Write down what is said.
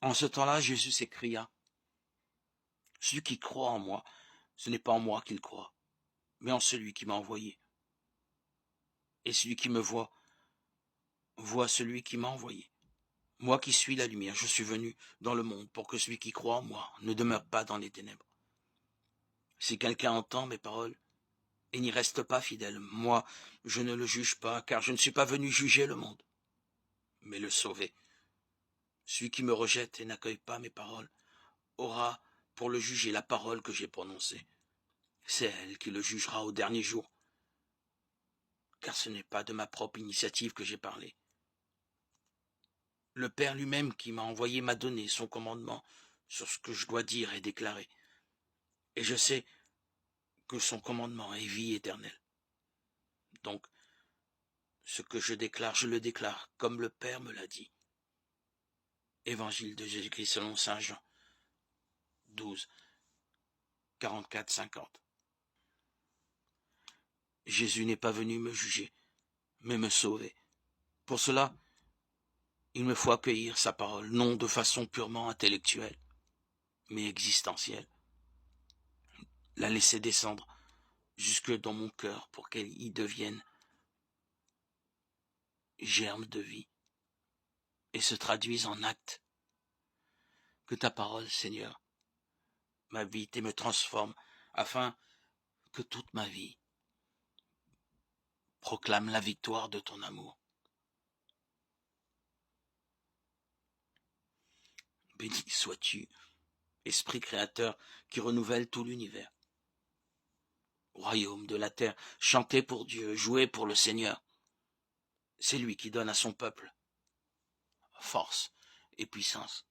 En ce temps-là, Jésus s'écria, « Celui qui croit en moi, ce n'est pas en moi qu'il croit, mais en celui qui m'a envoyé. Et celui qui me voit, voit celui qui m'a envoyé. Moi qui suis la lumière, je suis venu dans le monde pour que celui qui croit en moi ne demeure pas dans les ténèbres. Si quelqu'un entend mes paroles et n'y reste pas fidèle, moi, je ne le juge pas, car je ne suis pas venu juger le monde, mais le sauver. Celui qui me rejette et n'accueille pas mes paroles aura pour le juger la parole que j'ai prononcée. C'est elle qui le jugera au dernier jour, car ce n'est pas de ma propre initiative que j'ai parlé. Le Père lui-même qui m'a envoyé m'a donné son commandement sur ce que je dois dire et déclarer. Et je sais que son commandement est vie éternelle. Donc, ce que je déclare, je le déclare comme le Père me l'a dit. Évangile de Jésus-Christ selon saint Jean 12, 44-50. Jésus n'est pas venu me juger, mais me sauver. Pour cela, il me faut accueillir sa parole, non de façon purement intellectuelle, mais existentielle. La laisser descendre jusque dans mon cœur pour qu'elle y devienne germe de vie et se traduise en acte. Que ta parole, Seigneur, m'habite et me transforme afin que toute ma vie proclame la victoire de ton amour. Béni sois-tu, Esprit créateur qui renouvelle tout l'univers. Royaume de la terre, chantez pour Dieu, jouez pour le Seigneur. C'est lui qui donne à son peuple force et puissance.